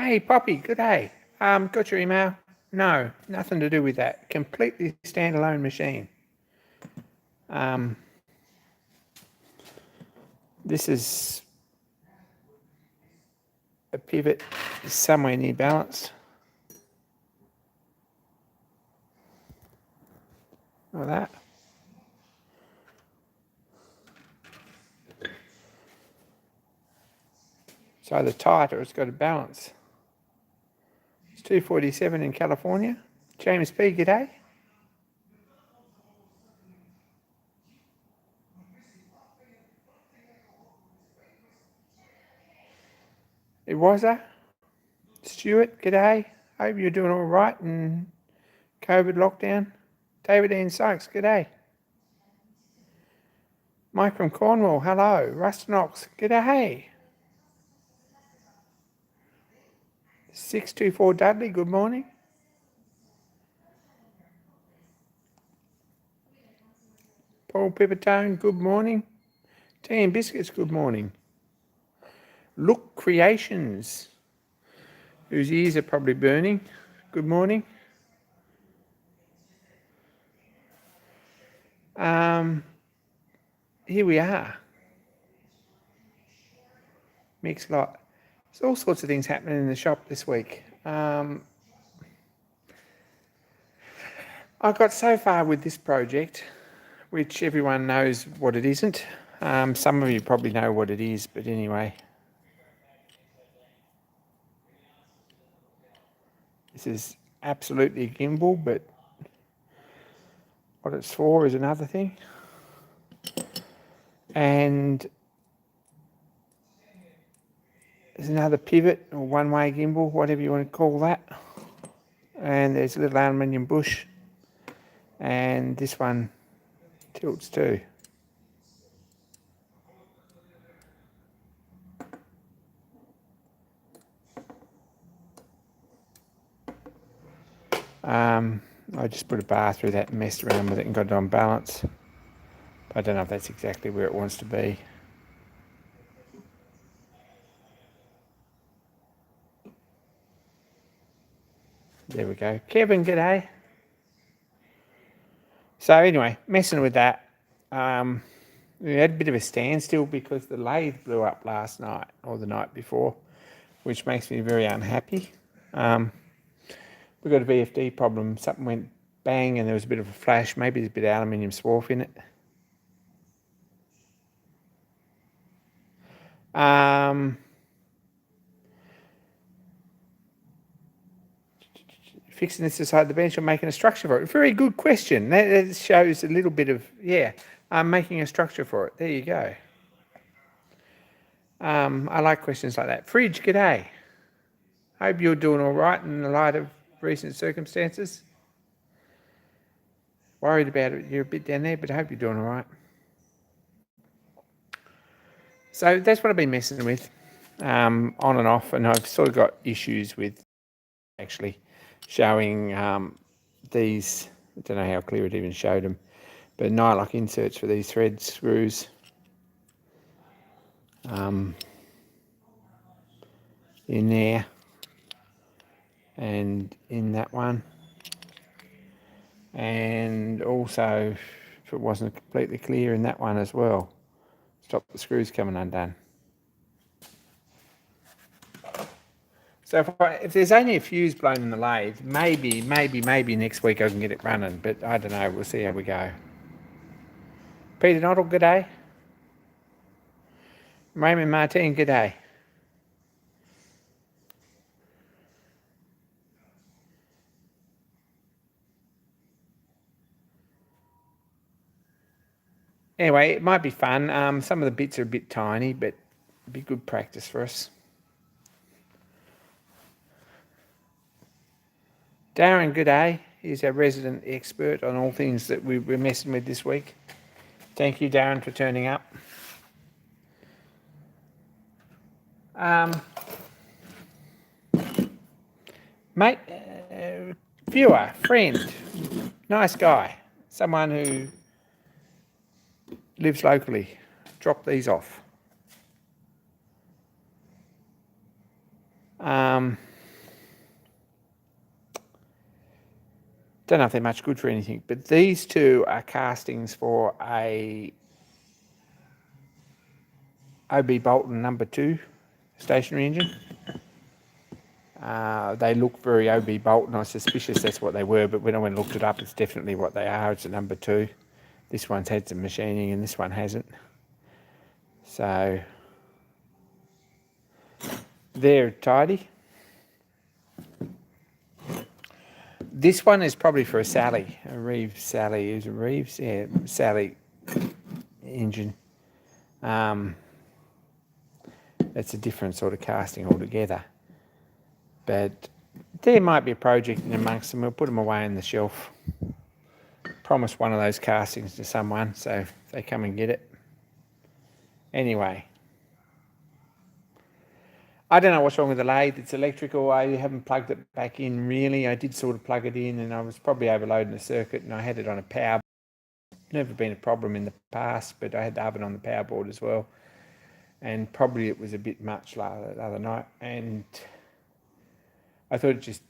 Hey, Poppy, good day. Got your email? No, nothing to do with that. Completely standalone machine. This is a pivot somewhere near balanced. Like that. It's either tight or it's got a balance. It's 247 in California. James P, g'day. It was that. Stuart, g'day. Hope you're doing all right in COVID lockdown. David Ian Sykes, g'day. Mike from Cornwall, hello. Rustin Ox, g'day. 624 Dudley, good morning. Paul Pippertone, good morning. Tea and Biscuits, good morning. Look Creations, whose ears are probably burning, good morning. Here we are. Mix lot. There's all sorts of things happening in the shop this week. I got so far with this project, which everyone knows what it isn't. Some of you probably know what it is, but anyway. This is absolutely a gimbal, but what it's for is another thing. And there's another pivot or one-way gimbal, whatever you want to call that. And there's a little aluminium bush. And this one tilts too. I just put a bar through that and messed around with it and got it on balance. I don't know if that's exactly where it wants to be. There we go. Kevin, g'day. So anyway, messing with that. We had a bit of a standstill because the lathe blew up last night or the night before, which makes me very unhappy. We've got a VFD problem. Something went bang and there was a bit of a flash. Maybe there's a bit of aluminium swarf in it. Fixing this aside the bench or making a structure for it? Very good question. That shows a little bit of, I'm making a structure for it. There you go. I like questions like that. Fridge, g'day. Hope you're doing all right in the light of recent circumstances. Worried about it. You're a bit down there, but I hope you're doing all right. So that's what I've been messing with on and off, and I've sort of got issues with actually showing these, I don't know how clear it even showed them, but nylock inserts for these thread screws. In there and in that one, and also if it wasn't completely clear in that one as well, stop the screws coming undone. So if there's only a fuse blown in the lathe, maybe next week I can get it running, but I don't know, we'll see how we go. Peter Noddle, g'day. Raymond Martin, g'day. Anyway, it might be fun. Some of the bits are a bit tiny, but it'd be good practice for us. Darren, g'day. He's our resident expert on all things that we're messing with this week. Thank you, Darren, for turning up. Mate, viewer, friend, nice guy, someone who lives locally, drop these off. Don't know if they're much good for anything, but these two are castings for a OB Bolton number 2 stationary engine. They look very OB Bolton. I was suspicious that's what they were, but when I went and looked it up, it's definitely what they are. It's a number 2. This one's had some machining and this one hasn't. So they're tidy. This one is probably for a Sally, a Reeves Sally. Is it Reeves? Yeah, Sally engine. It's a different sort of casting altogether. But there might be a project in amongst them. We'll put them away on the shelf. Promise one of those castings to someone, so they come and get it. Anyway, I don't know what's wrong with the lathe. It's electrical. I haven't plugged it back in really. I did sort of plug it in and I was probably overloading the circuit and I had it on a power. Never been a problem in the past, but I had the oven on the power board as well. And probably it was a bit much the other night. And I thought it just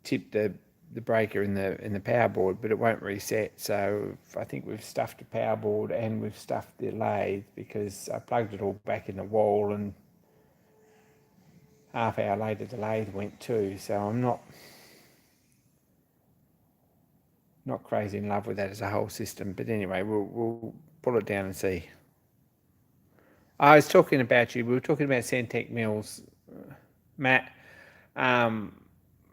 tipped the breaker in the power board, but it won't reset. So I think we've stuffed the power board and we've stuffed the lathe because I plugged it all back in the wall and half hour later the lathe went too. So I'm not crazy in love with that as a whole system. But anyway, we'll pull it down and see. I was talking about you. We were talking about Centec Mills, Matt,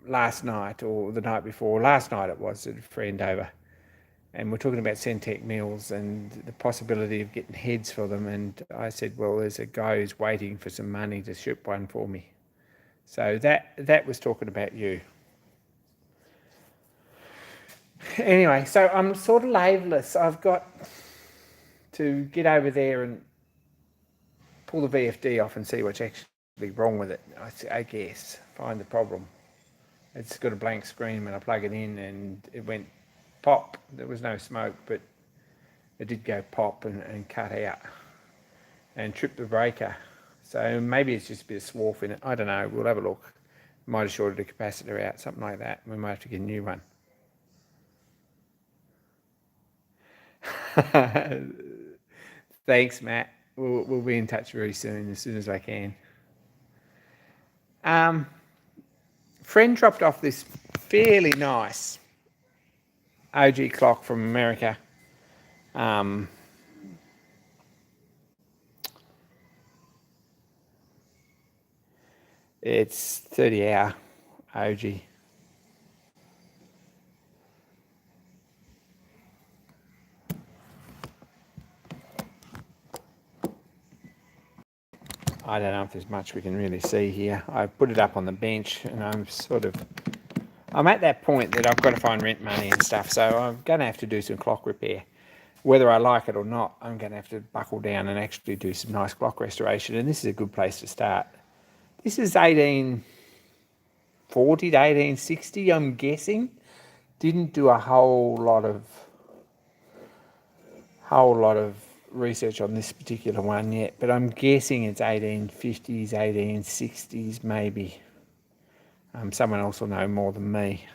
last night or the night before. Last night it was at a friend over. And we're talking about Centec Mills and the possibility of getting heads for them. And I said, well, there's a guy who's waiting for some money to ship one for me. So that was talking about you. Anyway, so I'm sort of latheless. I've got to get over there and pull the VFD off and see what's actually wrong with it, I guess. Find the problem. It's got a blank screen when I plug it in and it went pop. There was no smoke, but it did go pop and cut out and tripped the breaker. So maybe it's just a bit of swarf in it. I don't know. We'll have a look. Might have shorted the capacitor out, something like that. We might have to get a new one. Thanks, Matt. We'll be in touch very soon, as soon as I can. Friend dropped off this fairly nice OG clock from America. It's 30-hour OG. I don't know if there's much we can really see here. I put it up on the bench and I'm at that point that I've got to find rent money and stuff, so I'm going to have to do some clock repair. Whether I like it or not, I'm going to have to buckle down and actually do some nice clock restoration, and this is a good place to start. This is 1840 to 1860, I'm guessing. Didn't do a whole lot of research on this particular one yet, but I'm guessing it's 1850s, 1860s maybe. Someone else will know more than me,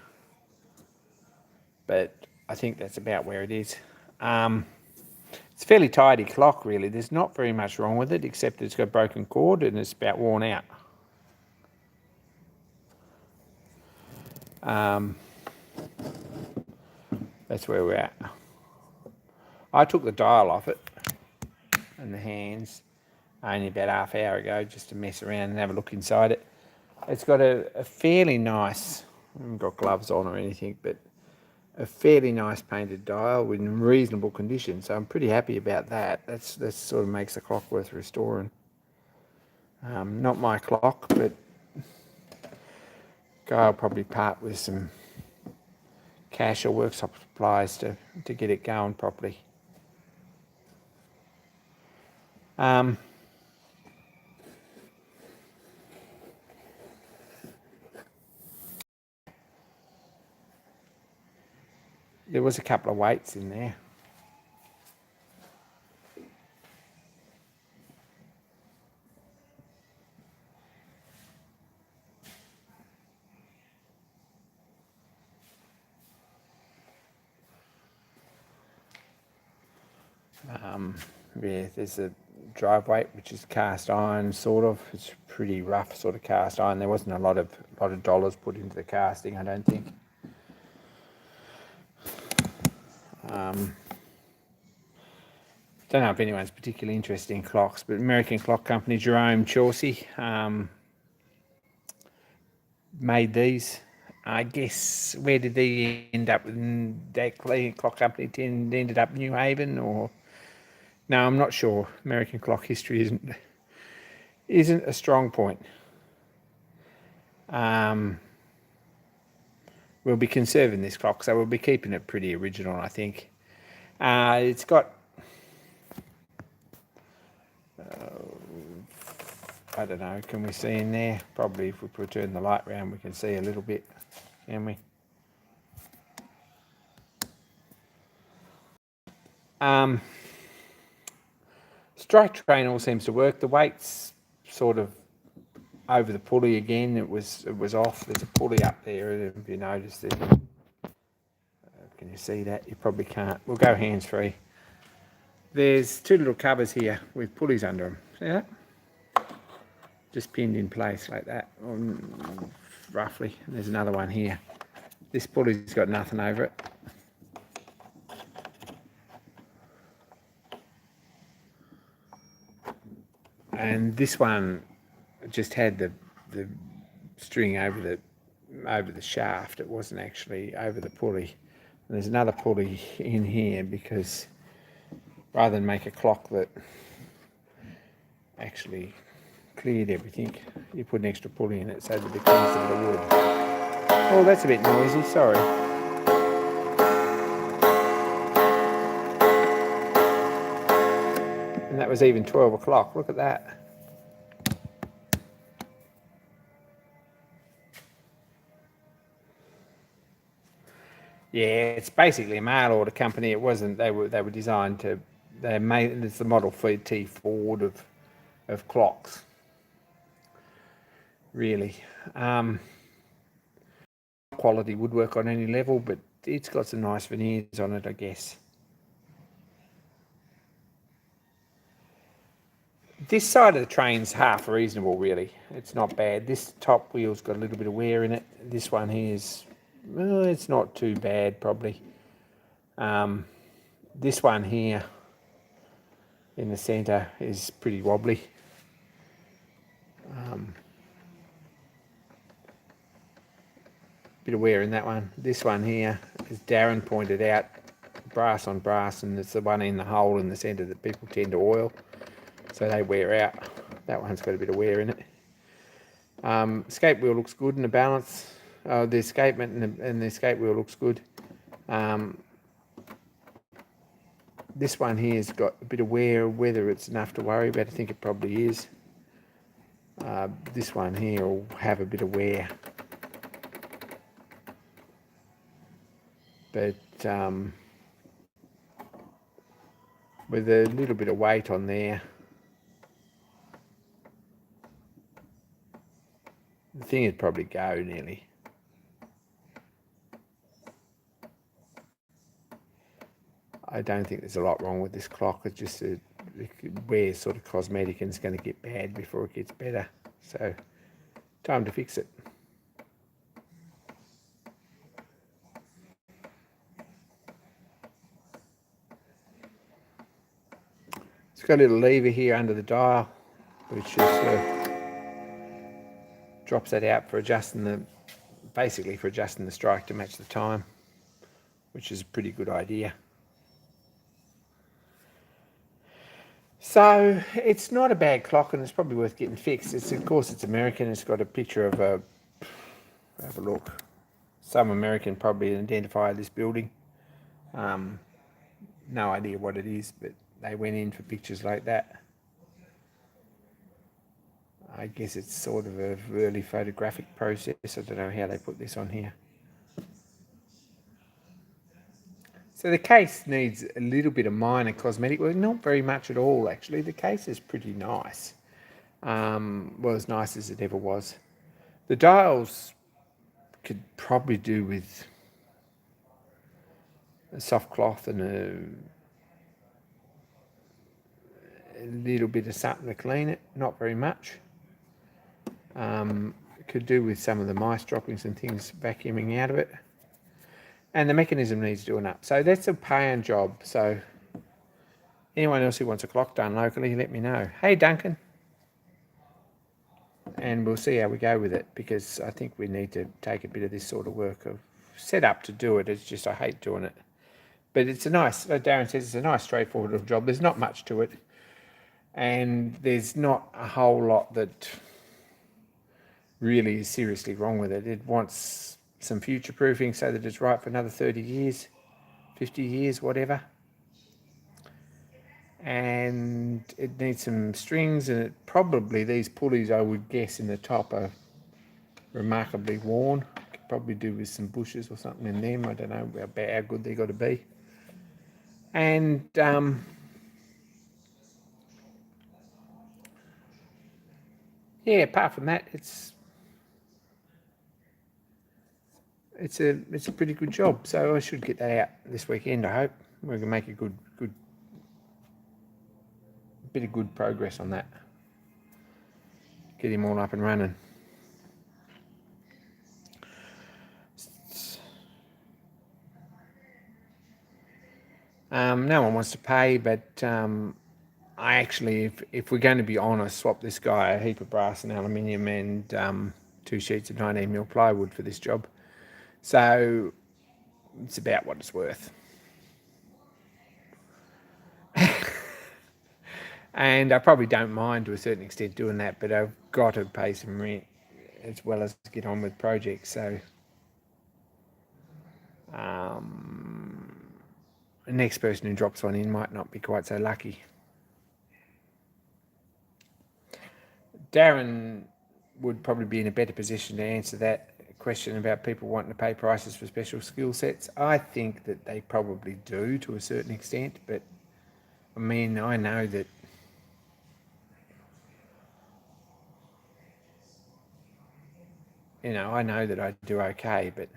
but I think that's about where it is. It's a fairly tidy clock, really. There's not very much wrong with it, except it's got a broken cord and it's about worn out. That's where we're at. I took the dial off it and the hands only about half hour ago just to mess around and have a look inside it. It's got a fairly nice, I haven't got gloves on or anything, but a fairly nice painted dial in reasonable condition. So I'm pretty happy about that. That sort of makes the clock worth restoring. Not my clock, but guy will probably part with some cash or workshop supplies to get it going properly. There was a couple of weights in there. Yeah, there's a drive weight which is cast iron, sort of. It's pretty rough sort of cast iron. There wasn't a lot of dollars put into the casting, I don't think. Don't know if anyone's particularly interested in clocks, but American clock company Jerome Chaucy made these. I guess, where did they end up? That clock company ended up New Haven, or no? I'm not sure. American clock history isn't a strong point. We'll be conserving this clock, so we'll be keeping it pretty original, I think. It's got, I don't know, can we see in there? Probably if we turn the light around, we can see a little bit, can we? Strike train all seems to work. The weight's sort of over the pulley again. It was off. There's a pulley up there, if you notice it. Can you see that? You probably can't. We'll go hands-free. There's two little covers here with pulleys under them. See that? Just pinned in place like that, roughly. And there's another one here. This pulley's got nothing over it. And this one just had the string over the shaft. It wasn't actually over the pulley. And there's another pulley in here because rather than make a clock that actually cleared everything, you put an extra pulley in it so that it comes out of wood. Oh, that's a bit noisy, sorry. And that was even 12 o'clock, look at that. Yeah, it's basically a mail order company. It wasn't. They were designed to. They made. It's the Model T Ford of clocks. Really, quality woodwork on any level, but it's got some nice veneers on it, I guess. This side of the train's half reasonable, really. It's not bad. This top wheel's got a little bit of wear in it. This one here is. Well, it's not too bad, probably. This one here in the centre is pretty wobbly. Bit of wear in that one. This one here, as Darren pointed out, brass on brass, and it's the one in the hole in the centre that people tend to oil, so they wear out. That one's got a bit of wear in it. Escape wheel looks good in the balance. The escapement and the escape wheel looks good. This one here's got a bit of wear. Whether it's enough to worry about, I think it probably is. This one here will have a bit of wear, but with a little bit of weight on there, the thing would probably go nearly. I don't think there's a lot wrong with this clock. It's just it wears sort of cosmetic and it's going to get bad before it gets better. So, time to fix it. It's got a little lever here under the dial, which is drops that out for adjusting basically for adjusting the strike to match the time, which is a pretty good idea. So it's not a bad clock, and it's probably worth getting fixed. Of course, it's American. It's got a picture of have a look. Some American probably identified this building. No idea what it is, but they went in for pictures like that. I guess it's sort of a early photographic process. I don't know how they put this on here. So the case needs a little bit of minor cosmetic work, not very much at all actually. The case is pretty nice, well, as nice as it ever was. The dials could probably do with a soft cloth and a little bit of something to clean it, not very much. Could do with some of the mice droppings and things vacuuming out of it. And the mechanism needs doing up. So that's a paying job. So anyone else who wants a clock done locally, let me know. Hey, Duncan. And we'll see how we go with it, because I think we need to take a bit of this sort of work of set up to do it. It's just I hate doing it. But it's a nice, Darren says, it's a nice straightforward little job. There's not much to it. And there's not a whole lot that really is seriously wrong with it. It wants some future proofing so that it's right for another 30 years, 50 years, whatever. And it needs some strings, and it probably, these pulleys I would guess in the top are remarkably worn. Could probably do with some bushes or something in them. I don't know how good they got to be. And yeah, apart from that, it's a pretty good job. So I should get that out this weekend, I hope. We're gonna make a good bit of good progress on that. Get him all up and running. No one wants to pay, but I actually, if we're going to be honest, swap this guy a heap of brass and aluminium and 2 sheets of 19mm plywood for this job. So it's about what it's worth. And I probably don't mind to a certain extent doing that, but I've got to pay some rent as well as get on with projects. So the next person who drops one in might not be quite so lucky. Darren would probably be in a better position to answer that question about people wanting to pay prices for special skill sets. I think that they probably do to a certain extent, but I mean, I know that I do okay, but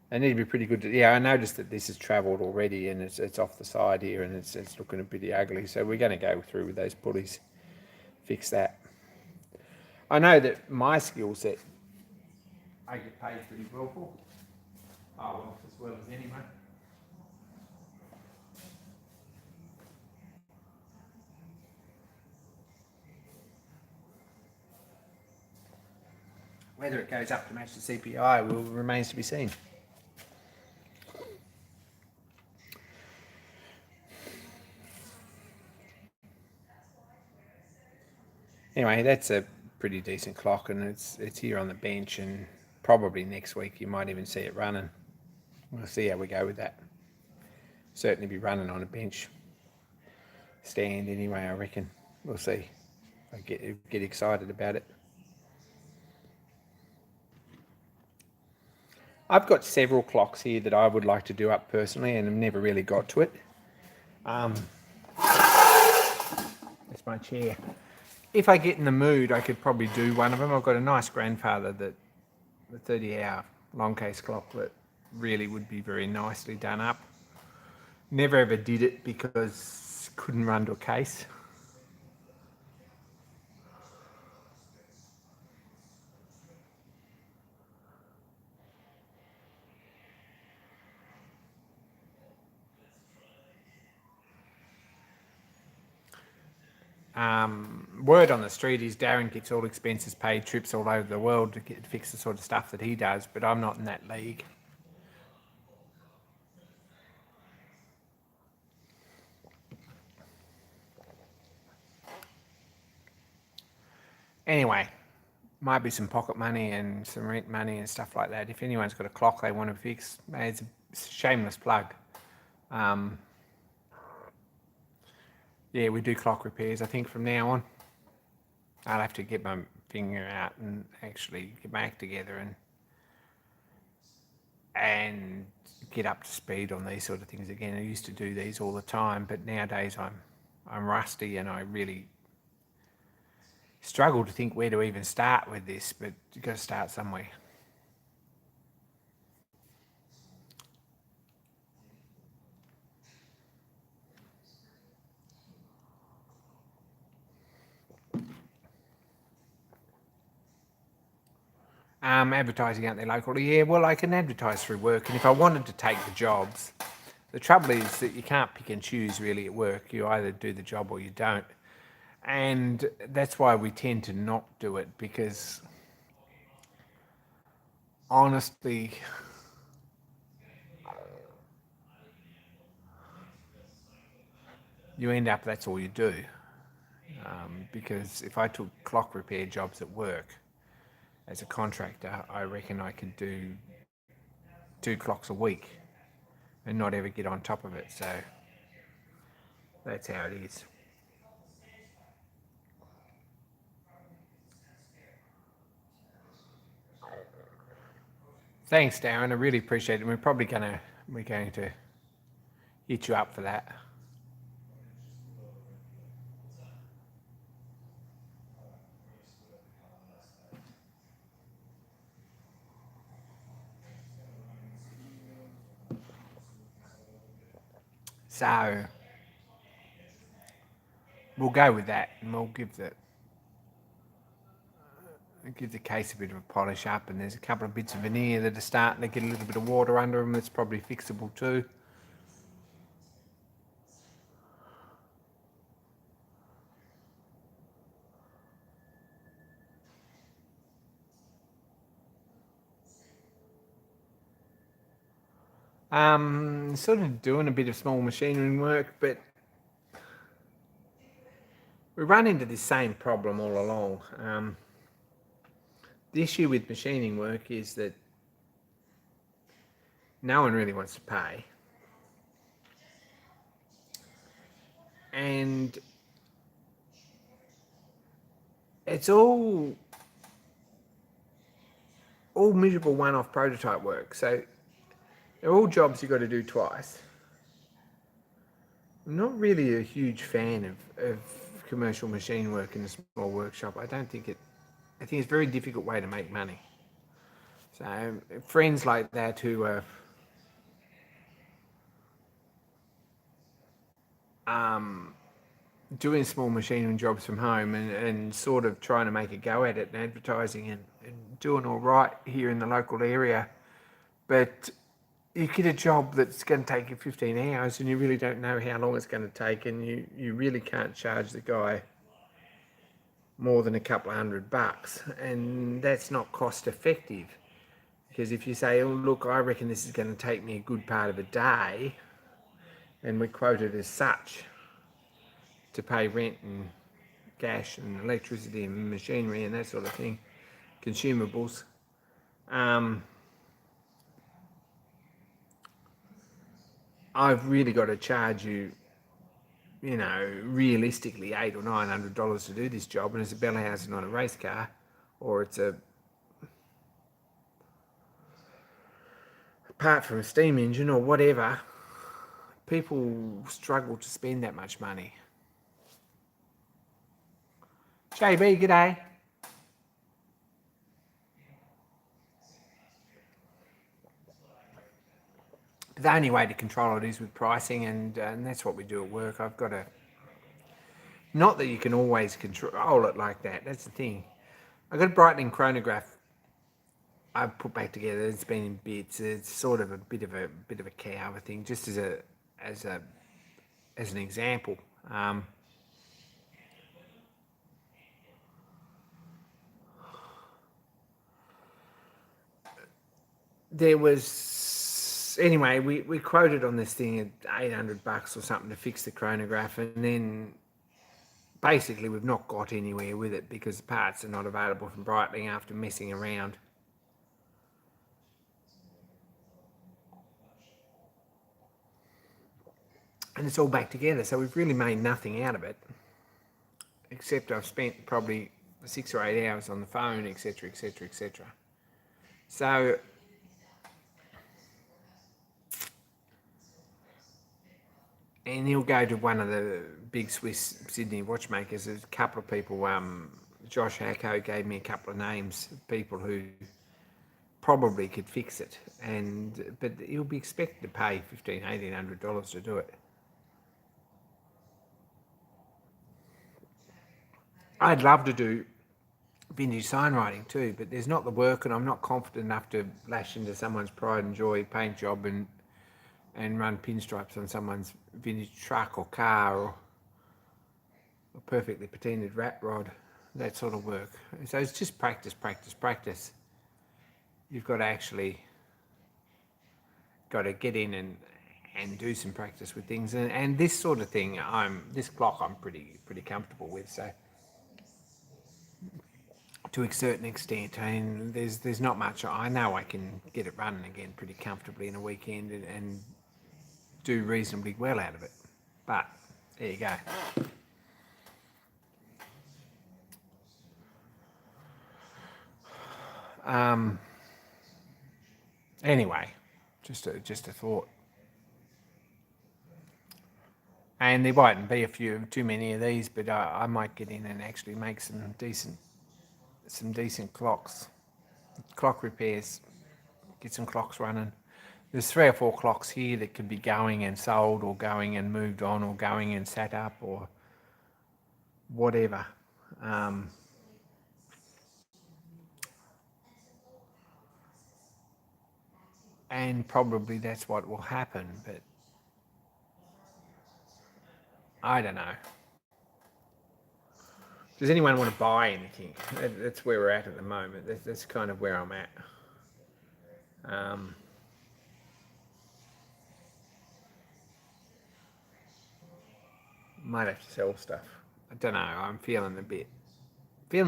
they need to be pretty good. Yeah, I noticed that this has travelled already, and it's off the side here, and it's looking a bit ugly. So we're going to go through with those pulleys, fix that. I know that my skill set, I get paid pretty well for. Oh, well, as well as anyone. Whether it goes up to match the CPI remains to be seen. Anyway, that's a pretty decent clock, and it's here on the bench, and probably next week you might even see it running. We'll see how we go with that. Certainly be running on a bench stand anyway, I reckon. We'll see. I get excited about it. I've got several clocks here that I would like to do up personally, and I've never really got to it. That's my chair. If I get in the mood, I could probably do one of them. I've got a nice grandfather that the 30-hour long case clock that really would be very nicely done up. Never ever did it because couldn't run to a case. Word on the street is Darren gets all expenses paid, trips all over the world to fix the sort of stuff that he does, but I'm not in that league. Anyway, might be some pocket money and some rent money and stuff like that. If anyone's got a clock they want to fix, it's a shameless plug. Yeah, we do clock repairs, I think, from now on. I'll have to get my finger out and actually get my act together and get up to speed on these sort of things again. I used to do these all the time, but nowadays I'm rusty, and I really struggle to think where to even start with this, but you've got to start somewhere. Advertising out there locally. Yeah, well, I can advertise through work, and if I wanted to take the jobs, the trouble is that you can't pick and choose really at work. You either do the job or you don't. And that's why we tend to not do it, because honestly, you end up, that's all you do. Because if I took clock repair jobs at work as a contractor, I reckon I could do 2 clocks a week and not ever get on top of it. So that's how it is. Thanks, Darren. I really appreciate it. We're going to hit you up for that. So we'll go with that, and we'll give the case a bit of a polish up. And there's a couple of bits of veneer that are starting to get a little bit of water under them. That's probably fixable too. Sort of doing a bit of small machinery work, but we run into this same problem all along. The issue with machining work is that no one really wants to pay. And it's all miserable one-off prototype work. So they're all jobs you've got to do twice. I'm not really a huge fan of commercial machine work in a small workshop. I think it's a very difficult way to make money. So friends like that who are doing small machining jobs from home and sort of trying to make a go at it and advertising and doing all right here in the local area, but you get a job that's going to take you 15 hours and you really don't know how long it's going to take, and you really can't charge the guy more than a couple of $100, and that's not cost effective. Because if you say, oh look, I reckon this is going to take me a good part of a day, and we quote it as such to pay rent and gas and electricity and machinery and that sort of thing, consumables, I've really got to charge you, realistically $800 or $900 to do this job, and it's a Bellhausen, not a race car, or it's apart from a steam engine or whatever. People struggle to spend that much money. JB, g'day. The only way to control it is with pricing, and that's what we do at work. I've got to, not that you can always control it like that. That's the thing. I've got a Breitling chronograph I've put back together. It's been in bits. It's sort of a bit of a cow of a thing, just as an example. There was, anyway, we quoted on this thing at $800 or something to fix the chronograph, and then basically we've not got anywhere with it because the parts are not available from Breitling after messing around. And it's all back together, so we've really made nothing out of it, except I've spent probably 6 or 8 hours on the phone, etc, etc, etc. So and he'll go to one of the big Swiss Sydney watchmakers. There's a couple of people, Josh Hacko gave me a couple of names of people who probably could fix it, but he'll be expected to pay $1,500, $1,800 to do it. I'd love to do vintage sign writing too, but there's not the work, and I'm not confident enough to lash into someone's pride and joy paint job and run pinstripes on someone's vintage truck or car or a perfectly patinaed rat rod, that sort of work. So it's just practice, practice, practice. You've got to actually get in and do some practice with things, and this sort of thing. This clock I'm pretty comfortable with. So to a certain extent, I mean, there's not much. I know I can get it running again pretty comfortably in a weekend and do reasonably well out of it. But there you go. Anyway, just a thought. And there mightn't be too many of these, but I might get in and actually make some decent clock repairs, get some clocks running. There's 3 or 4 clocks here that could be going and sold, or going and moved on, or going and sat up, or whatever. And probably that's what will happen, but I don't know. Does anyone want to buy anything? That's where we're at the moment. That's kind of where I'm at. Might have to sell stuff. I don't know. I'm feeling a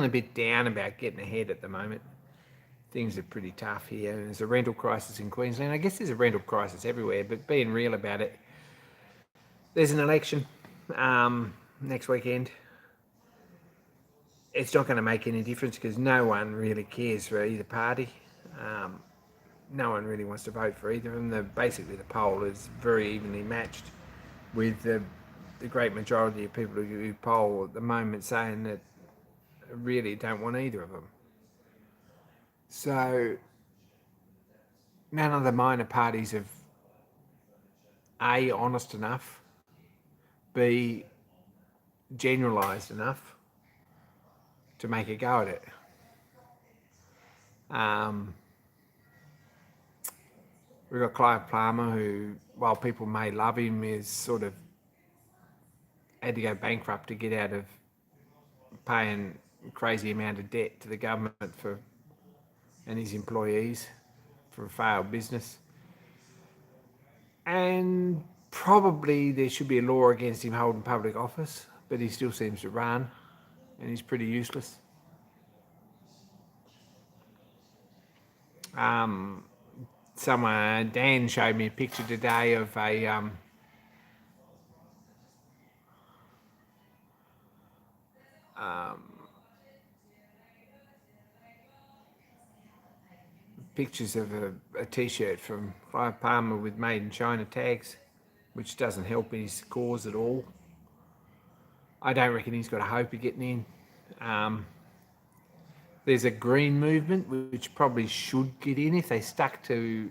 bit down about getting ahead at the moment. Things are pretty tough here. There's a rental crisis in Queensland. I guess there's a rental crisis everywhere, but being real about it, there's an election next weekend. It's not going to make any difference because no one really cares for either party. No one really wants to vote for either of them. Basically, the poll is very evenly matched, with the great majority of people who poll at the moment saying that really don't want either of them. So none of the minor parties have A, honest enough, B, generalised enough to make a go at it. We've got Clive Palmer, who, while people may love him, is sort of had to go bankrupt to get out of paying a crazy amount of debt to the government and his employees for a failed business. And probably there should be a law against him holding public office, but he still seems to run, and he's pretty useless. Dan showed me a picture today of a pictures of a t-shirt from Clive Palmer with Made in China tags, which doesn't help his cause at all. I don't reckon he's got a hope of getting in. There's a green movement which probably should get in if they stuck to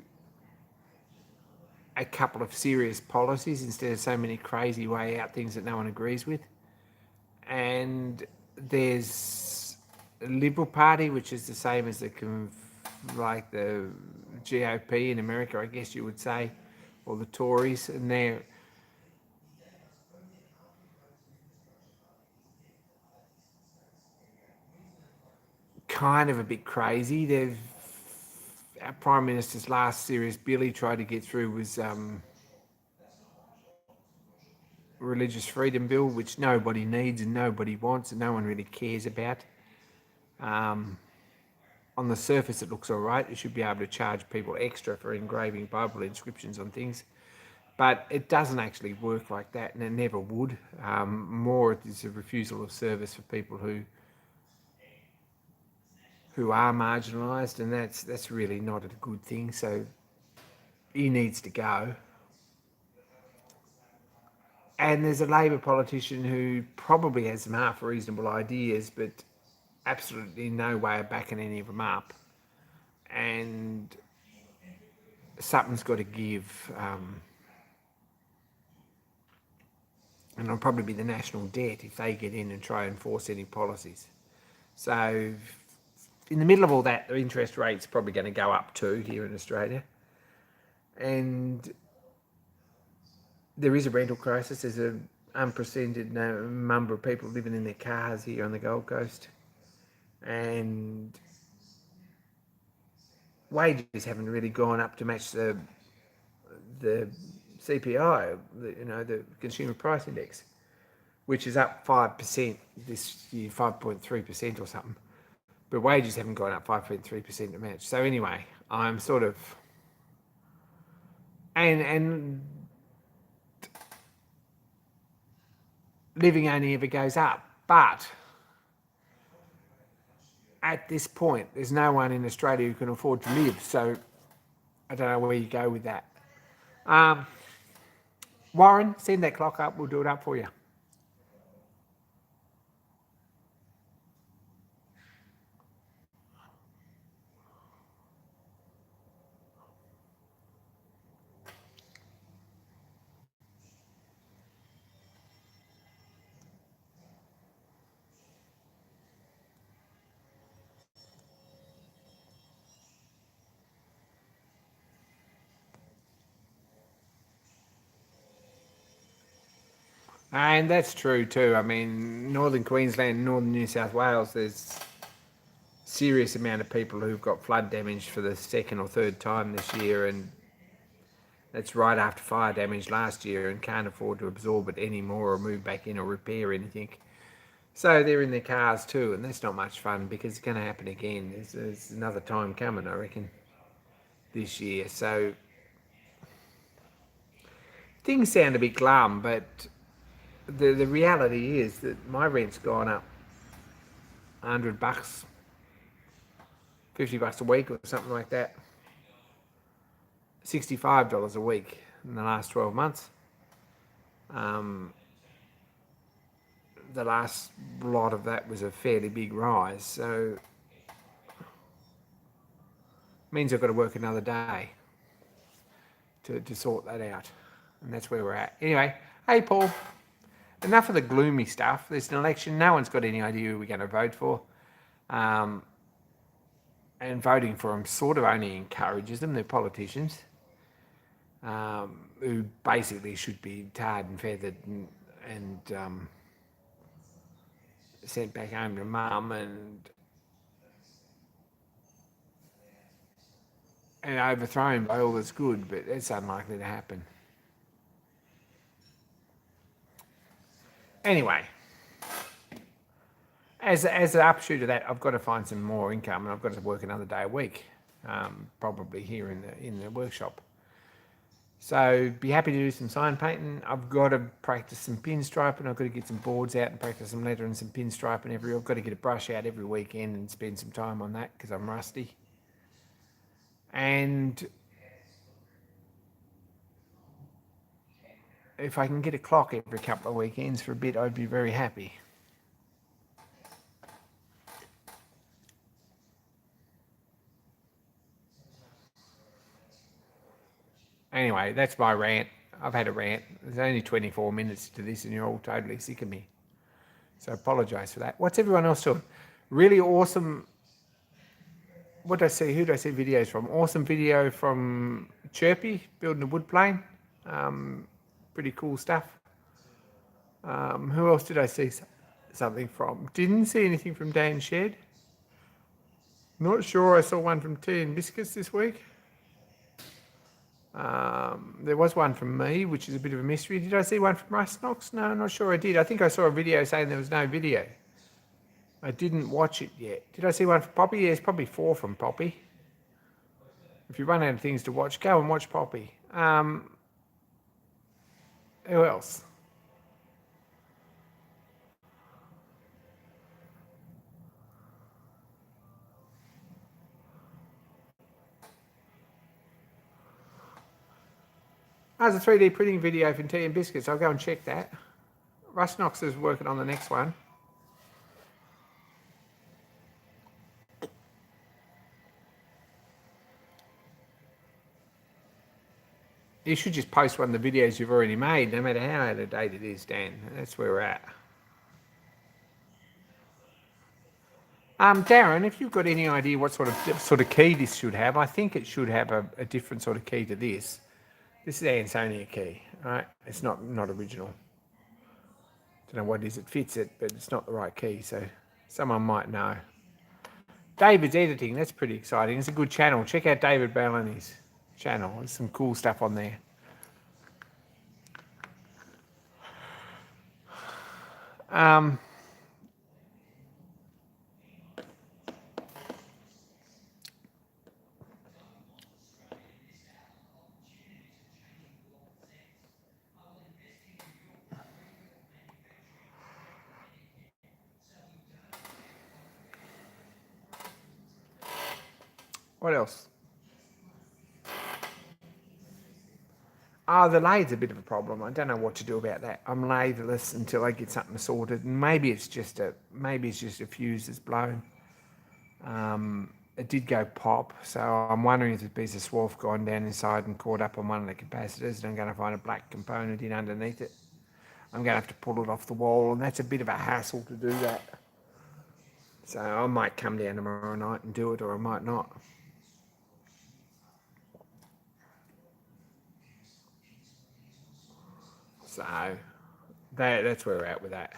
a couple of serious policies instead of so many crazy way out things that no one agrees with. And there's a Liberal Party, which is the same as the GOP in America, I guess you would say, or the Tories, and they're kind of a bit crazy. Our Prime Minister's last serious bill he tried to get through was religious freedom bill, which nobody needs and nobody wants and no one really cares about. On the surface, it looks all right. You should be able to charge people extra for engraving Bible inscriptions on things. But it doesn't actually work like that, and it never would. More, it is a refusal of service for people who are marginalised, and that's really not a good thing. So he needs to go. And there's a Labor politician who probably has some half reasonable ideas, but absolutely no way of backing any of them up. And something's got to give. And it'll probably be the national debt if they get in and try and force any policies. So in the middle of all that, the interest rate's probably going to go up too here in Australia. And there is a rental crisis. There's an unprecedented number of people living in their cars here on the Gold Coast. And wages haven't really gone up to match the CPI, the Consumer Price Index, which is up 5% this year, 5.3% or something. But wages haven't gone up 5.3% to match. So anyway, I'm sort of, and living only ever goes up. But at this point, there's no one in Australia who can afford to live. So I don't know where you go with that. Warren, send that clock up. We'll do it up for you. And that's true too. I mean, northern Queensland, northern New South Wales, there's serious amount of people who've got flood damage for the second or third time this year, and that's right after fire damage last year, and can't afford to absorb it anymore or move back in or repair anything. So they're in their cars too, and that's not much fun because it's going to happen again. There's another time coming, I reckon, this year. So things sound a bit glum, but the reality is that my rent's gone up $100, $50 a week or something like that. $65 a week in the last 12 months. The last lot of that was a fairly big rise, so means I've got to work another day to sort that out, and that's where we're at. Anyway, hey Paul, enough of the gloomy stuff. There's an election. No one's got any idea who we're going to vote for. And voting for them sort of only encourages them. They're politicians who basically should be tarred and feathered and sent back home to mum and overthrown by all that's good, but it's unlikely to happen. Anyway, as an upshoot of that, I've got to find some more income, and I've got to work another day a week, probably here in the workshop. So be happy to do some sign painting. I've got to practice some pinstriping. I've got to get some boards out and practice some letter and some pinstriping I've got to get a brush out every weekend and spend some time on that because I'm rusty. And if I can get a clock every couple of weekends for a bit, I'd be very happy. Anyway, that's my rant. I've had a rant. There's only 24 minutes to this and you're all totally sick of me. So I apologise for that. What's everyone else doing? Really awesome. What did I see? Who did I see videos from? Awesome video from Chirpy, building a wood plane. Pretty cool stuff. Who else did I see something from? Didn't see anything from Dan Shed. Not sure I saw one from Tea and Biscuits this week. There was one from me, which is a bit of a mystery. Did I see one from Russ Knox? No, I'm not sure I did. I think I saw a video saying there was no video. I didn't watch it yet. Did I see one from Poppy? Yeah, there's probably 4 from Poppy. If you run out of things to watch, go and watch Poppy. Who else? There's a 3D printing video from Tea and Biscuits. I'll go and check that. Russ Knox is working on the next one. You should just post one of the videos you've already made, no matter how out of date it is, Dan. That's where we're at. Darren, if you've got any idea what sort of key this should have, I think it should have a different sort of key to this. This is Ansonia key, right? It's not original. Don't know what it is. It fits it, but it's not the right key. So someone might know. David's editing. That's pretty exciting. It's a good channel. Check out David Bellany's channel. There's some cool stuff on there. What else? The lathe's a bit of a problem. I don't know what to do about that. I'm latheless until I get something sorted. And maybe it's just a fuse that's blown. It did go pop, so I'm wondering if the piece of swarf gone down inside and caught up on one of the capacitors, and I'm going to find a black component in underneath it. I'm going to have to pull it off the wall, and that's a bit of a hassle to do that. So I might come down tomorrow night and do it, or I might not. So that's where we're at with that.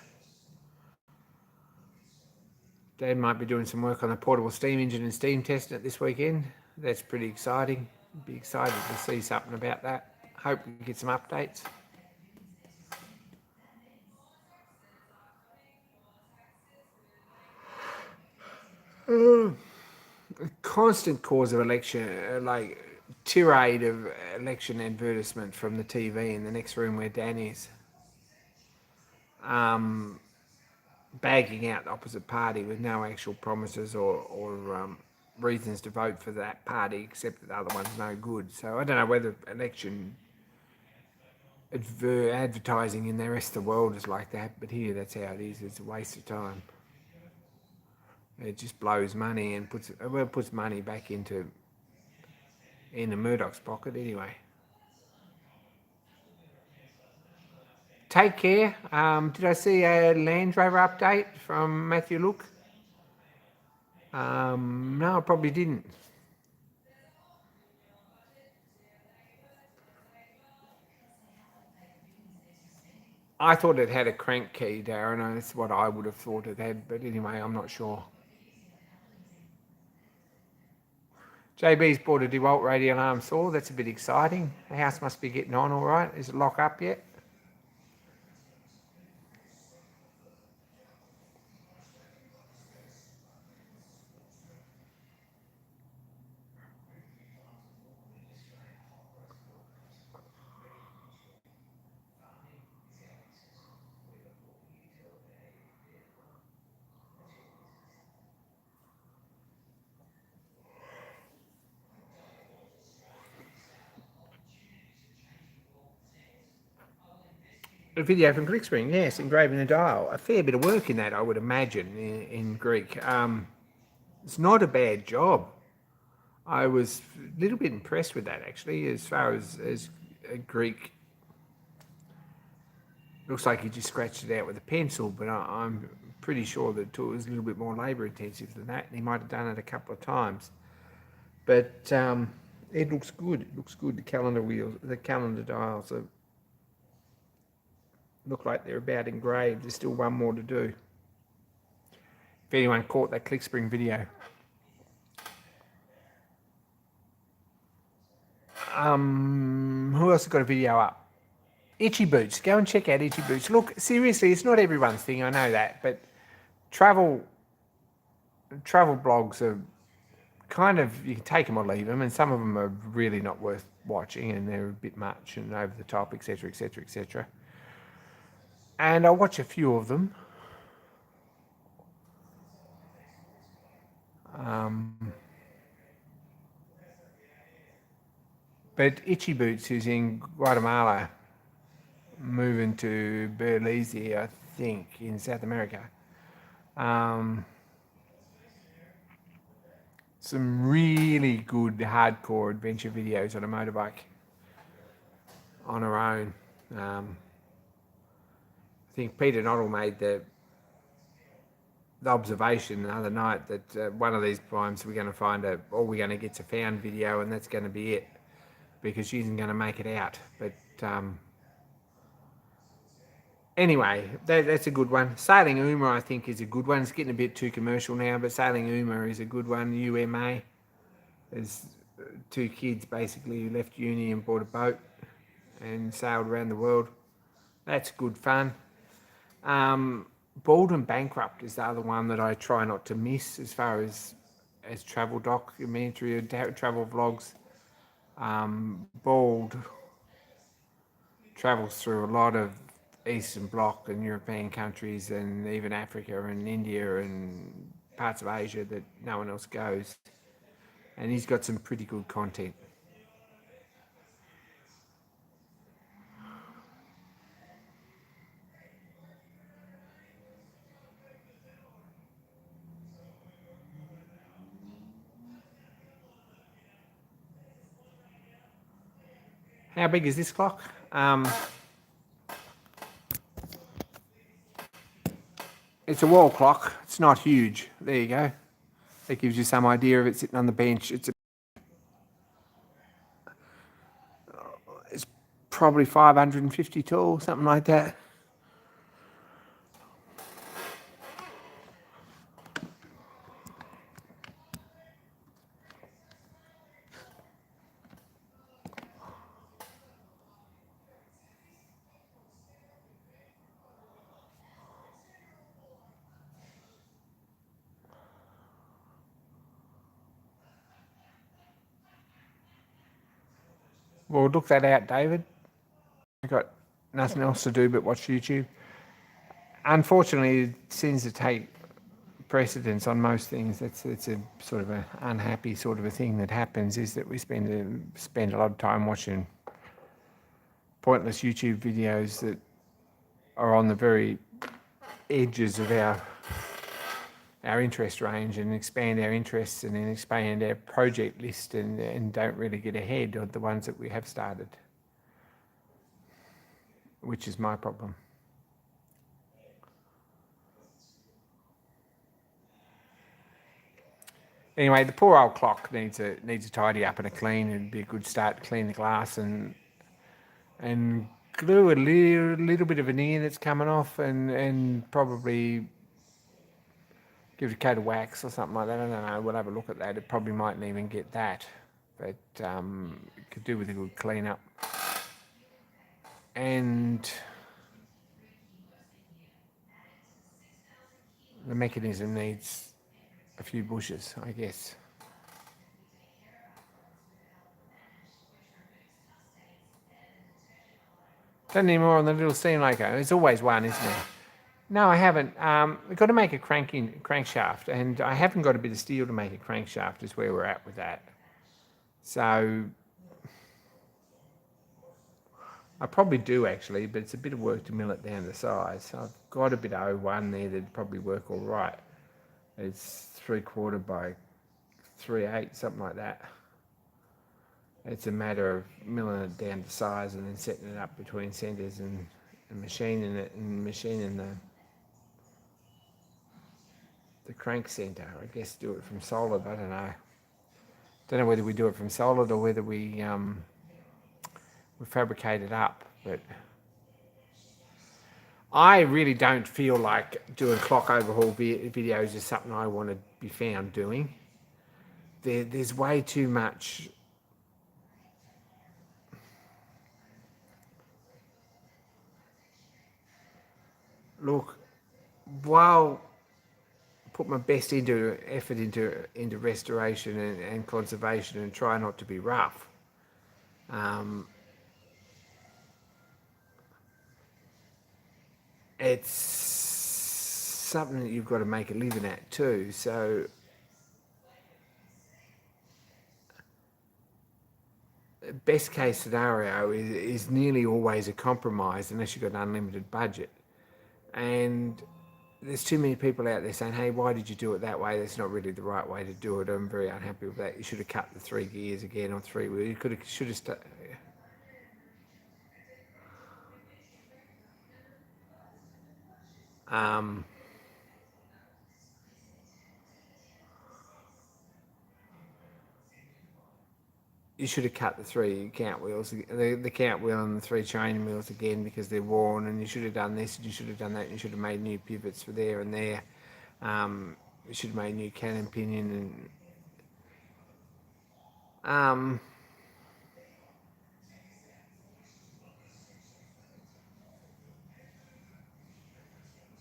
Dad might be doing some work on a portable steam engine and steam testing it this weekend. That's pretty exciting. Be excited to see something about that. Hope we get some updates. A constant cause of election, like tirade of election advertisement from the TV in the next room where Dan is. Bagging out the opposite party with no actual promises or reasons to vote for that party, except that the other one's no good. So I don't know whether election advertising in the rest of the world is like that, but here that's how it is. It's a waste of time. It just blows money and puts money back in the Murdoch's pocket anyway. Take care. Did I see a Land Rover update from Matthew Look? No, I probably didn't. I thought it had a crank key, Darren. That's what I would have thought it had, but anyway, I'm not sure. JB's bought a DeWalt radial arm saw. That's a bit exciting. The house must be getting on all right. Is it lock up yet? A video from Clickspring, yes, engraving the dial. A fair bit of work in that, I would imagine, in Greek. It's not a bad job. I was a little bit impressed with that, actually, as far as a Greek. Looks like he just scratched it out with a pencil, but I'm pretty sure the tool is a little bit more labour intensive than that, and he might have done it a couple of times. But it looks good. It looks good. The calendar wheels, the calendar dials look like they're about engraved. There's still one more to do. If anyone caught that Clickspring video. Who else has got a video up? Itchy Boots. Go and check out Itchy Boots. Look, seriously, it's not everyone's thing. I know that, but travel blogs are kind of, you can take them or leave them, and some of them are really not worth watching, and they're a bit much and over the top, etc., etc., etc. And I watch a few of them. But Itchy Boots, who's in Guatemala, moving to Belize, I think, in South America. Some really good hardcore adventure videos on a motorbike on her own. I think Peter Noddle made the the observation the other night that one of these times we're going to find all we're going to get's a found video, and that's going to be it, because she isn't going to make it out. But anyway, that's a good one. Sailing Uma, I think, is a good one. It's getting a bit too commercial now, but Sailing Uma is a good one. UMA. There's two kids basically who left uni and bought a boat and sailed around the world. That's good fun. Bald and Bankrupt is the other one that I try not to miss as far as travel documentary or travel vlogs. Bald travels through a lot of Eastern Bloc and European countries, and even Africa and India and parts of Asia that no one else goes. And he's got some pretty good content. How big is this clock? It's a wall clock. It's not huge. There you go. That gives you some idea of it sitting on the bench. It's probably 550 tall, something like that. Well, look that out, David. I've got nothing else to do but watch YouTube. Unfortunately, it seems to take precedence on most things. It's a sort of an unhappy sort of a thing that happens, is that we spend a lot of time watching pointless YouTube videos that are on the very edges of our interest range, and expand our interests and then expand our project list, and don't really get ahead of the ones that we have started, which is my problem. Anyway, the poor old clock needs a tidy up and a clean. It'd be a good start to clean the glass and glue a little bit of veneer that's coming off, and probably give it a coat of wax or something like that. I don't know. We'll have a look at that. It probably mightn't even get that, but it could do with a good clean up. And the mechanism needs a few bushes, I guess. Don't need more on the little steam loco. There's always one, isn't there? No, I haven't. We've got to make a crankshaft, and I haven't got a bit of steel to make a crankshaft, is where we're at with that. So I probably do actually, but it's a bit of work to mill it down to size. I've got a bit of 01 there that'd probably work all right. It's 3/4 by 3/8, something like that. It's a matter of milling it down to size and then setting it up between centres and machining it, and machining the crank centre. I guess do it from solid. I don't know. Don't know whether we do it from solid or whether we fabricate it up. But I really don't feel like doing clock overhaul videos is something I want to be found doing. There's way too much. Look, while I put my best effort into restoration and conservation, and try not to be rough, it's something that you've got to make a living at too. So best case scenario is nearly always a compromise, unless you've got an unlimited budget. And there's too many people out there saying, hey, why did you do it that way? That's not really the right way to do it. I'm very unhappy with that. You should have cut the 3 gears again on 3 wheels. You should have you should have cut the 3 count wheels, the count wheel and the 3 training wheels again because they're worn, and you should have done this and you should have done that, and you should have made new pivots for there and there. You should have made new cannon pinion and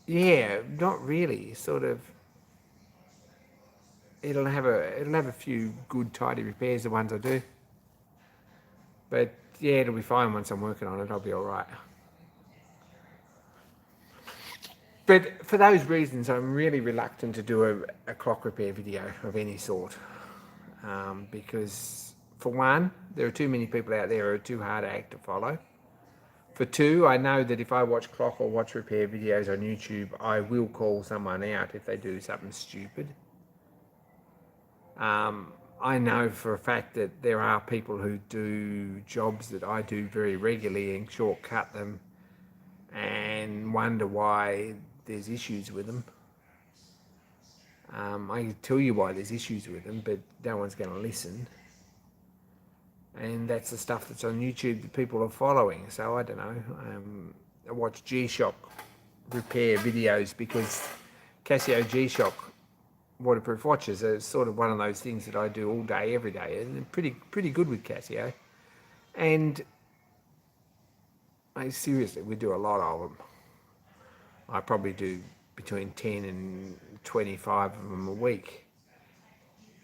yeah, not really. Sort of, it'll have a few good tidy repairs, the ones I do. But yeah, it'll be fine once I'm working on it. I'll be all right. But for those reasons, I'm really reluctant to do a clock repair video of any sort, because for one, there are too many people out there who are too hard act to follow. For two, I know that if I watch clock or watch repair videos on YouTube, I will call someone out if they do something stupid. I know for a fact that there are people who do jobs that I do very regularly and shortcut them and wonder why there's issues with them. I can tell you why there's issues with them, but no one's going to listen. And that's the stuff that's on YouTube that people are following. So I don't know. I watch G-Shock repair videos because Casio G-Shock waterproof watches are sort of one of those things that I do all day, every day, and they're pretty good with Casio. And seriously, we do a lot of them. I probably do between 10 and 25 of them a week.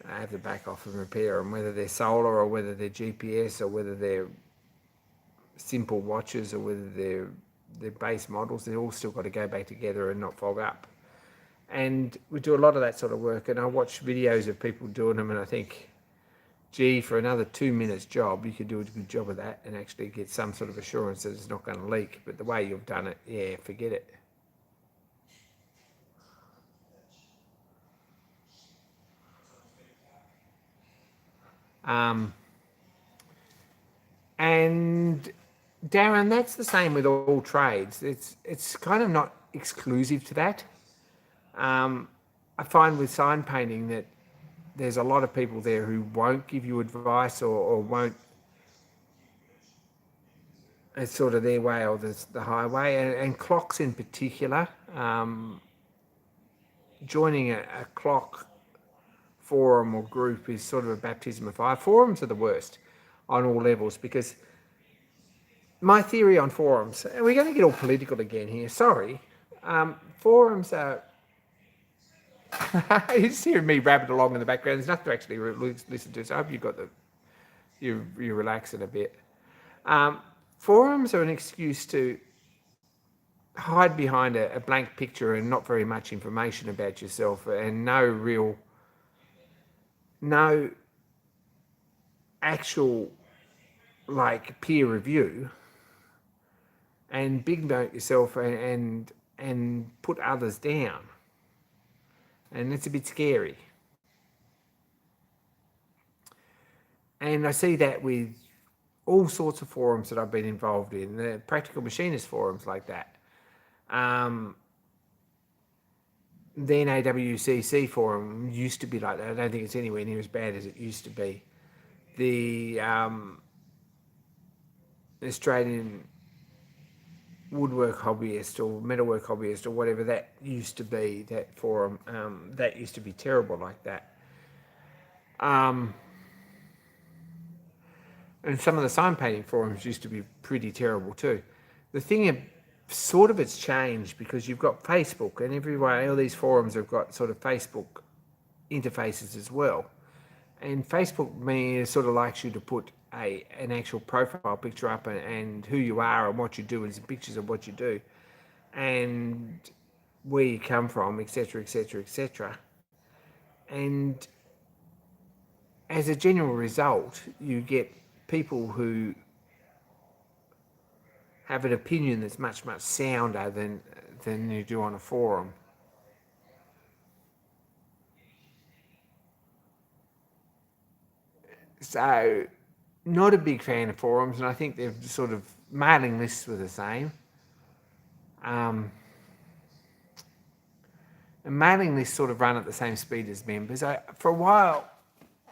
I have to back off and repair them, whether they're solar or whether they're GPS or whether they're simple watches or whether they're base models. They're all still got to go back together and not fog up. And we do a lot of that sort of work, and I watch videos of people doing them, and I think, gee, for another 2 minutes job, you could do a good job of that and actually get some sort of assurance that it's not going to leak. But the way you've done it, yeah, forget it. And Darren, that's the same with all trades. It's kind of not exclusive to that. I find with sign painting that there's a lot of people there who won't give you advice or won't. It's sort of their way or the highway, and clocks in particular. Joining a clock forum or group is sort of a baptism of fire. Forums are the worst on all levels because my theory on forums, and we're going to get all political again here, sorry, forums are, you're just hearing me rabbit along in the background, there's nothing to actually listen to, so I hope you're relaxing a bit. Forums are an excuse to hide behind a blank picture and not very much information about yourself and no actual like peer review, and big note yourself and put others down, and it's a bit scary. And I see that with all sorts of forums that I've been involved in, the practical machinist forums like that. The NAWCC forum used to be like that. I don't think it's anywhere near as bad as it used to be. The Australian woodwork hobbyist or metalwork hobbyist or whatever that used to be, that forum, that used to be terrible like that. And some of the sign painting forums used to be pretty terrible too. The thing sort of it's changed because you've got Facebook, and everywhere, all these forums have got sort of Facebook interfaces as well. And Facebook sort of likes you to put an actual profile picture up and who you are and what you do and some pictures of what you do and where you come from, etc., etc., etc. And as a general result, you get people who have an opinion that's much, much sounder than you do on a forum. So, not a big fan of forums, and I think they're sort of mailing lists were the same. And mailing lists sort of run at the same speed as members. For a while,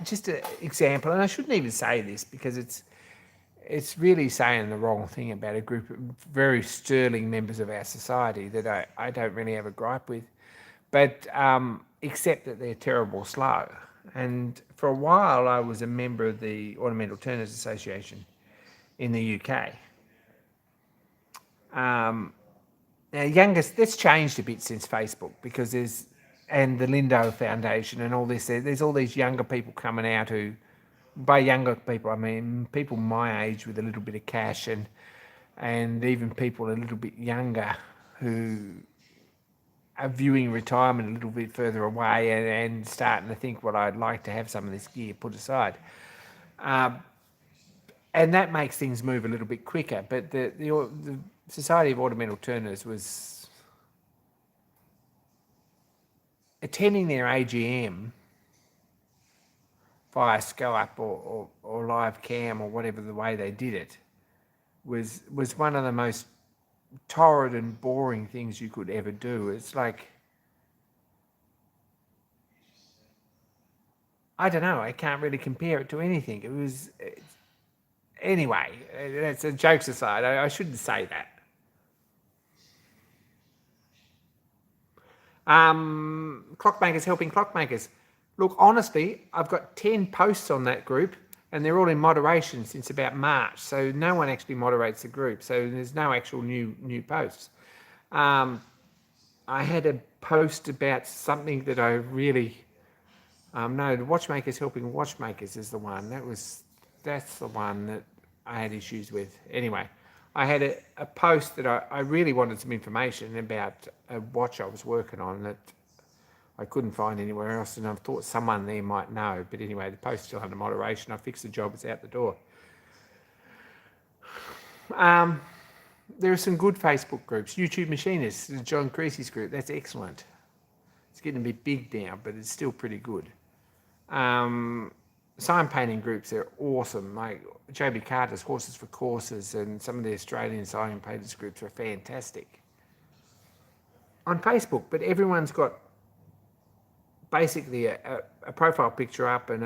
just an example, and I shouldn't even say this because it's really saying the wrong thing about a group of very sterling members of our society that I don't really have a gripe with, but except that they're terrible slow. And for a while, I was a member of the Ornamental Turners Association in the UK. Now, youngest, that's changed a bit since Facebook because and the Lindo Foundation and all this. There's all these younger people coming out who, by younger people, I mean people my age with a little bit of cash and even people a little bit younger who are viewing retirement a little bit further away and starting to think, well, I'd like to have some of this gear put aside. And that makes things move a little bit quicker. But the Society of Ornamental Turners was attending their AGM via Skype or live cam or whatever the way they did it was one of the most torrid and boring things you could ever do. It's like, I don't know, I can't really compare it to anything. Anyway, that's a jokes aside. I shouldn't say that. Clockmakers helping clockmakers. Look, honestly, I've got 10 posts on that group and they're all in moderation since about March. So no one actually moderates the group. So there's no actual new posts. I had a post about something that I really, no, the Watchmakers helping watchmakers is the one. That's the one that I had issues with. Anyway, I had a post that I really wanted some information about a watch I was working on that I couldn't find anywhere else, and I thought someone there might know. But anyway, the post's still under moderation. I fixed the job, it's out the door. There are some good Facebook groups. YouTube Machinists, John Creasy's group, that's excellent. It's getting a bit big now, but it's still pretty good. Sign painting groups are awesome. Like JB Carter's Horses for Courses and some of the Australian sign painters groups are fantastic. On Facebook, but everyone's got basically a profile picture up and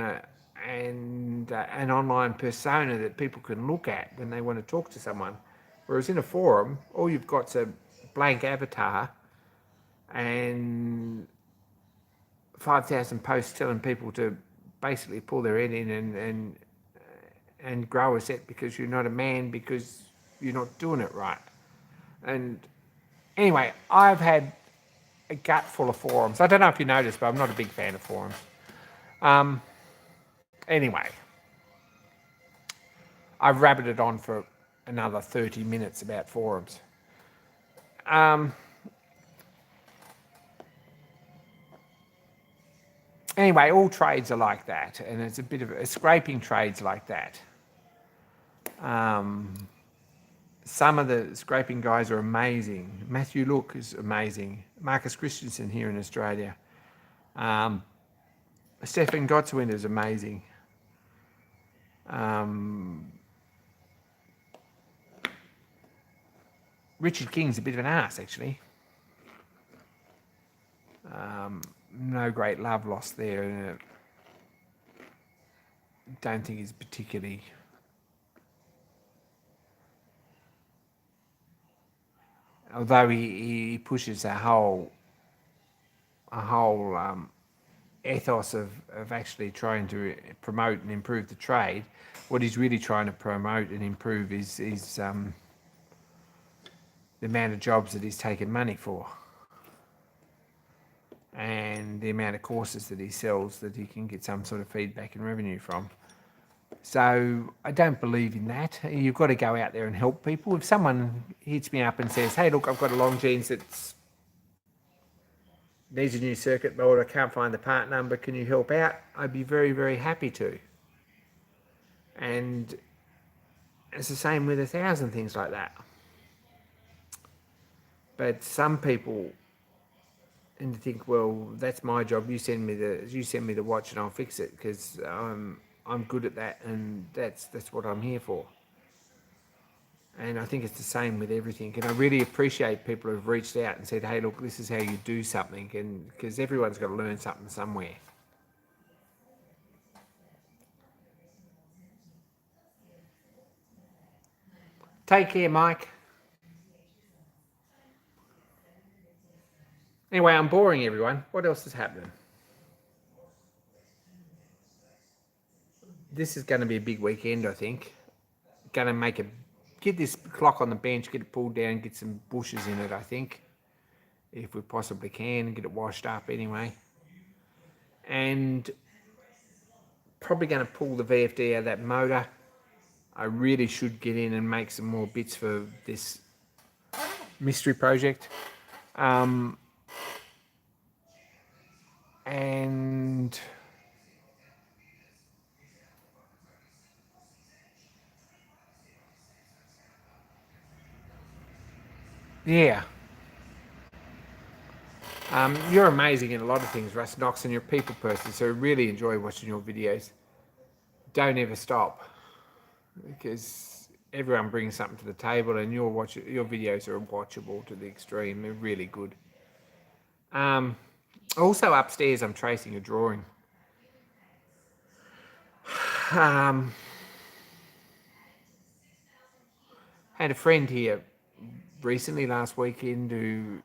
an online persona that people can look at when they want to talk to someone. Whereas in a forum, all you've got's a blank avatar and 5,000 posts telling people to basically pull their head in and grow a set because you're not a man, because you're not doing it right. And anyway, I've had a gut full of forums. I don't know if you noticed, but I'm not a big fan of forums. Anyway, I've rabbited on for another 30 minutes about forums. Anyway, all trades are like that, and it's a bit of a scraping trades like that. Some of the scraping guys are amazing. Matthew Look is amazing. Marcus Christensen here in Australia. Stefan Gottswind is amazing. Richard King's a bit of an ass, actually. No great love lost there. And don't think he's particularly... Although he pushes a whole ethos of actually trying to promote and improve the trade, what he's really trying to promote and improve is the amount of jobs that he's taken money for and the amount of courses that he sells that he can get some sort of feedback and revenue from. So I don't believe in that. You've got to go out there and help people. If someone hits me up and says, hey, look, I've got a Longines that needs a new circuit board, I can't find the part number, can you help out? I'd be very, very happy to. And it's the same with 1,000 things like that. But some people tend to think, well, that's my job. You send me the watch and I'll fix it because I'm good at that, and that's what I'm here for. And I think it's the same with everything. And I really appreciate people who've reached out and said, hey, look, this is how you do something, and because everyone's got to learn something somewhere. Take care, Mike. Anyway, I'm boring everyone. What else is happening? This is going to be a big weekend, I think. Going to get this clock on the bench, get it pulled down, get some bushes in it, I think. If we possibly can, get it washed up anyway. And probably going to pull the VFD out of that motor. I really should get in and make some more bits for this mystery project. And yeah. You're amazing in a lot of things, Russ Knox, and you're a people person, so I really enjoy watching your videos. Don't ever stop, because everyone brings something to the table, and your videos are watchable to the extreme. They're really good. Also upstairs, I'm tracing a drawing. Had a friend here recently last weekend who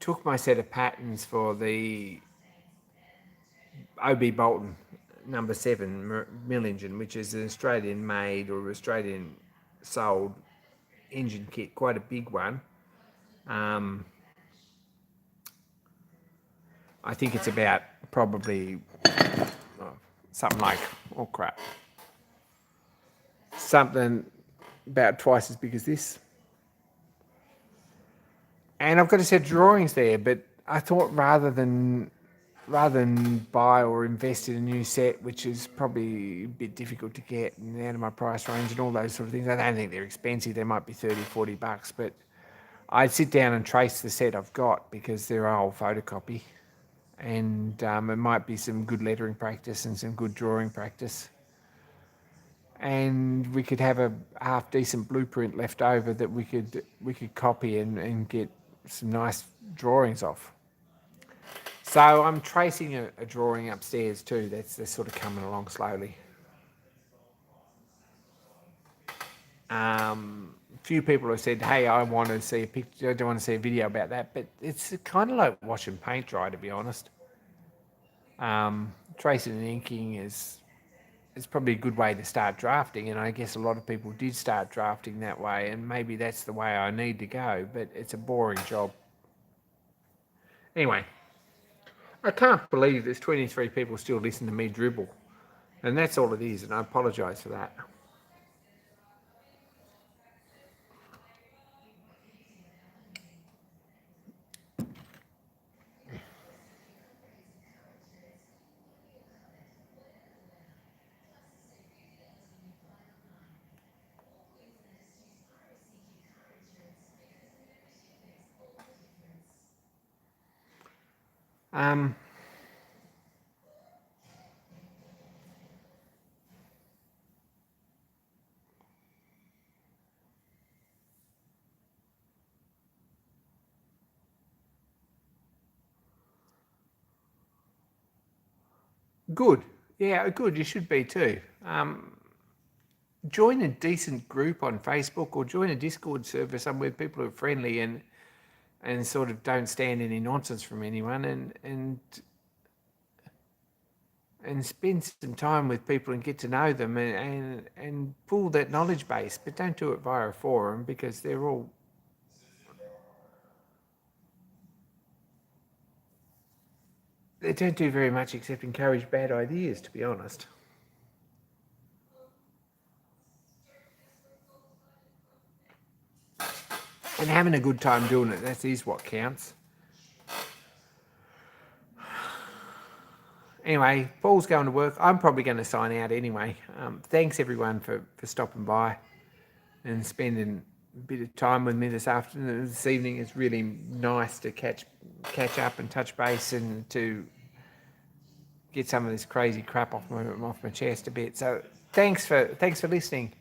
took my set of patterns for the OB Bolton number 7 mill engine, which is an Australian made or Australian sold engine kit, quite a big one. I think it's about probably something like, oh crap, something about twice as big as this. And I've got a set of drawings there, but I thought rather than buy or invest in a new set, which is probably a bit difficult to get and out of my price range and all those sort of things, I don't think they're expensive. They might be $30-40, but I'd sit down and trace the set I've got because they're old photocopy, and it might be some good lettering practice and some good drawing practice. And we could have a half decent blueprint left over that we could copy and get some nice drawings off. So I'm tracing a drawing upstairs too. That's sort of coming along slowly. A few people have said, hey, I want to see a picture, I don't want to see a video about that, but it's kind of like watching paint dry, to be honest. Tracing and inking is probably a good way to start drafting, and I guess a lot of people did start drafting that way, and maybe that's the way I need to go, but it's a boring job. Anyway, I can't believe there's 23 people still listening to me dribble, and that's all it is, and I apologise for that. Good. Yeah, good. You should be too. Join a decent group on Facebook or join a Discord server somewhere people are friendly and sort of don't stand any nonsense from anyone, and spend some time with people and get to know them and pull that knowledge base, but don't do it via a forum because they don't do very much except encourage bad ideas, to be honest. And having a good time doing it, that is what counts. Anyway, Paul's going to work. I'm probably going to sign out anyway. Thanks everyone for stopping by and spending a bit of time with me this evening. It's really nice to catch up and touch base and to get some of this crazy crap off my chest a bit. So thanks for listening.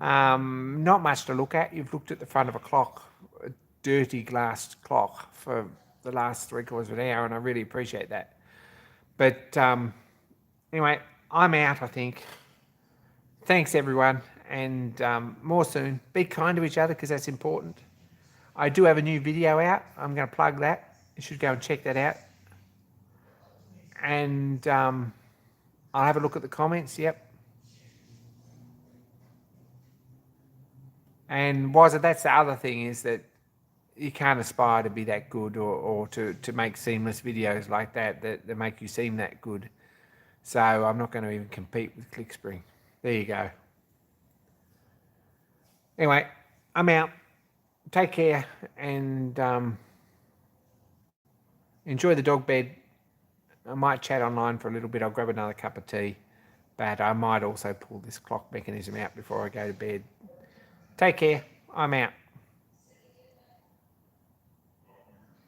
Not much to look at. You've looked at the front of a clock, a dirty glass clock, for the last 3/4 of an hour, and I really appreciate that. But anyway, I'm out, I think. Thanks, everyone, and more soon. Be kind to each other because that's important. I do have a new video out. I'm going to plug that. You should go and check that out. And I'll have a look at the comments. Yep. And that's the other thing, is that you can't aspire to be that good or to make seamless videos like that make you seem that good. So I'm not going to even compete with ClickSpring. There you go. Anyway, I'm out. Take care and enjoy the dog bed. I might chat online for a little bit. I'll grab another cup of tea. But I might also pull this clock mechanism out before I go to bed. Take care. I'm out.